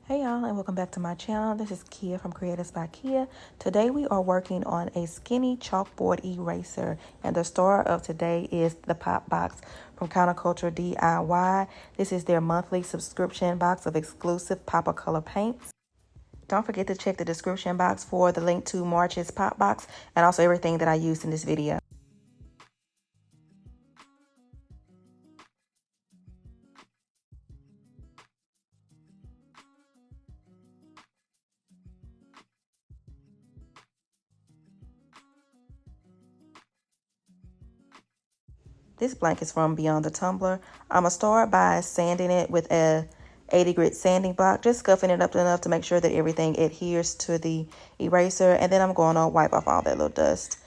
Hey y'all, and welcome back to my channel. This is Kia from Kreatives by Kia. Today we are working on a skinny chalkboard eraser, and the star of today is the Pop Box from Cultutr DIY. This is their monthly subscription box of exclusive Pop color paints. Don't forget to check the description box for the link to March's Pop Box and also everything that I used in this video. This blank is from Beyond the Tumbler. I'm going to start by sanding it with a 80 grit sanding block, just scuffing it up enough to make sure that everything adheres to the eraser. And then I'm going to wipe off all that little dust.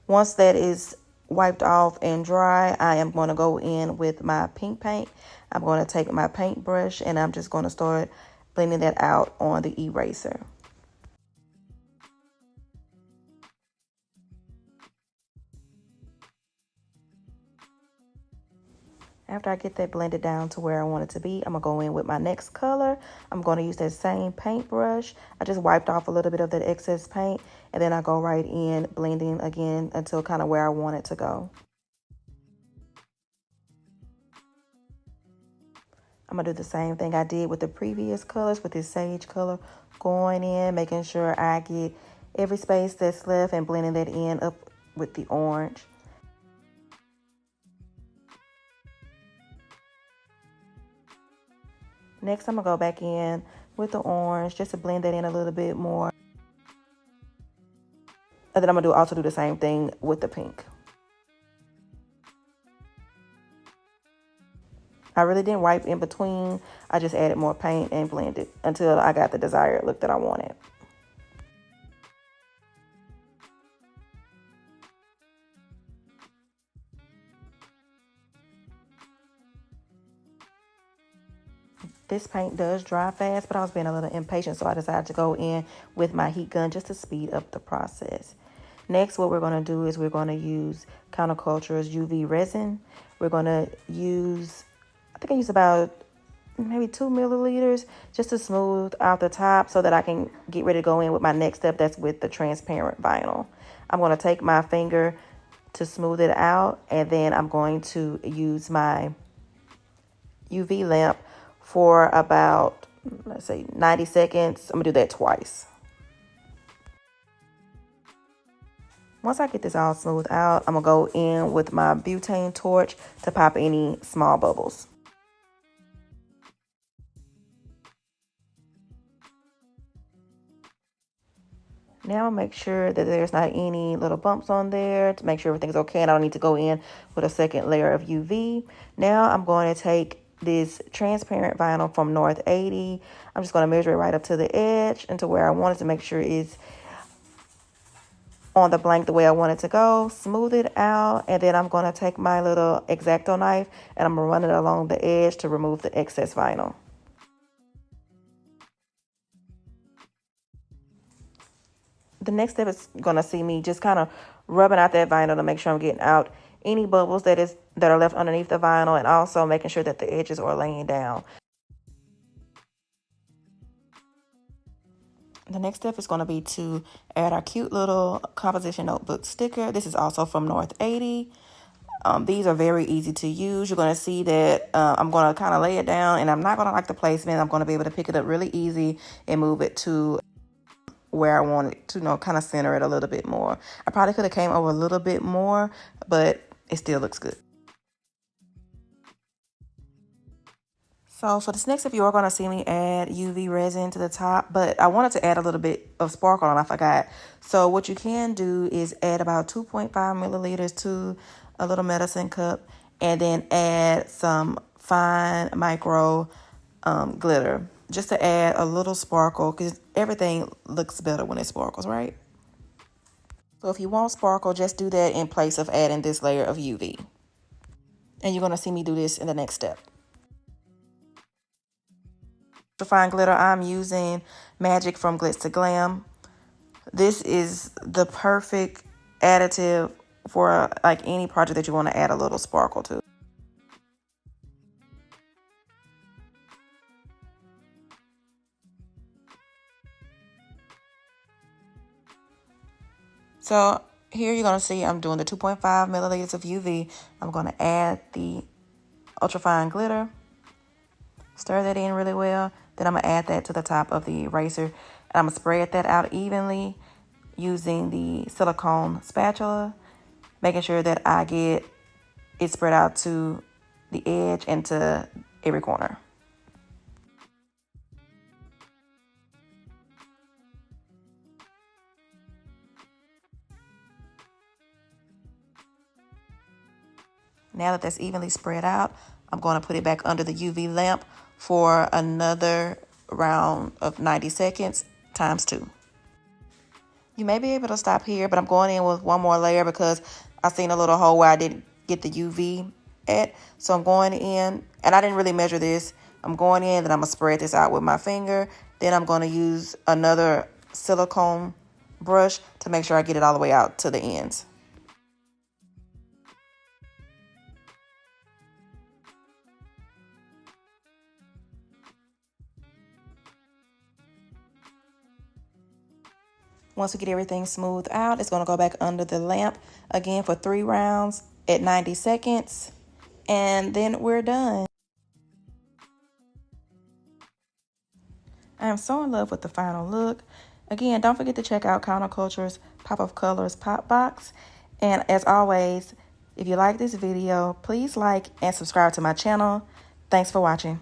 Once that is wiped off and dry, I am going to go in with my pink paint. I'm going to take my paintbrush and I'm just going to start blending that out on the eraser. After I get that blended down to where I want it to be, I'm going to go in with my next color. I'm going to use that same paintbrush. I just wiped off a little bit of that excess paint, and then I go right in blending again until kind of where I want it to go. I'm going to do the same thing I did with the previous colors with this sage color. Going in, making sure I get every space that's left and blending that in up with the orange. Next, I'm going to go back in with the orange just to blend that in a little bit more. And then I'm going to also do the same thing with the pink. I really didn't wipe in between. I just added more paint and blended until I got the desired look that I wanted. This paint does dry fast, but I was being a little impatient, so I decided to go in with my heat gun just to speed up the process. Next, what we're going to do is we're going to use Cultutr's UV resin. We're going to use, I think I used about maybe 2 milliliters just to smooth out the top so that I can get ready to go in with my next step. That's with the transparent vinyl. I'm going to take my finger to smooth it out, and then I'm going to use my UV lamp for about, let's say, 90 seconds. I'm gonna do that twice. Once I get this all smoothed out, I'm gonna go in with my butane torch to pop any small bubbles. Now make sure that there's not any little bumps on there to make sure everything's okay, and I don't need to go in with a second layer of UV. Now I'm going to take this transparent vinyl from North 80. I'm just going to measure it right up to the edge and to where I want it to make sure it's on the blank the way I want it to go. Smooth it out, and then I'm going to take my little X-Acto knife and I'm going to run it along the edge to remove the excess vinyl. The next step is going to see me just kind of rubbing out that vinyl to make sure I'm getting out any bubbles that are left underneath the vinyl, and also making sure that the edges are laying down. The next step is going to be to add our cute little composition notebook sticker. This is also from North 80. These are very easy to use. You're going to see that I'm going to kind of lay it down, and I'm not going to like the placement. I'm going to be able to pick it up really easy and move it to where I want it to, kind of center it a little bit more. I probably could have came over a little bit more, but it still looks good. So for this next step, you are going to see me add UV resin to the top, but I wanted to add a little bit of sparkle and I forgot. So what you can do is add about 2.5 milliliters to a little medicine cup, and then add some fine micro glitter just to add a little sparkle, because everything looks better when it sparkles, right? So if you want sparkle, just do that in place of adding this layer of UV. And you're going to see me do this in the next step. To fine glitter, I'm using Magic from Glitz to Glam. This is the perfect additive for like any project that you want to add a little sparkle to. So here you're going to see I'm doing the 2.5 milliliters of UV. I'm going to add the ultrafine glitter. Stir that in really well. Then I'm going to add that to the top of the eraser. And I'm going to spread that out evenly using the silicone spatula, making sure that I get it spread out to the edge and to every corner. Now that that's evenly spread out, I'm going to put it back under the UV lamp for another round of 90 seconds times 2. You may be able to stop here, but I'm going in with one more layer because I seen a little hole where I didn't get the UV at. So I'm going in, and I didn't really measure this. I'm going in, then I'm going to spread this out with my finger. Then I'm going to use another silicone brush to make sure I get it all the way out to the ends. Once we get everything smoothed out, it's going to go back under the lamp again for 3 rounds at 90 seconds. And then we're done. I am so in love with the final look. Again, don't forget to check out Cultutr's Pop of Colors Pop Box. And as always, if you like this video, please like and subscribe to my channel. Thanks for watching.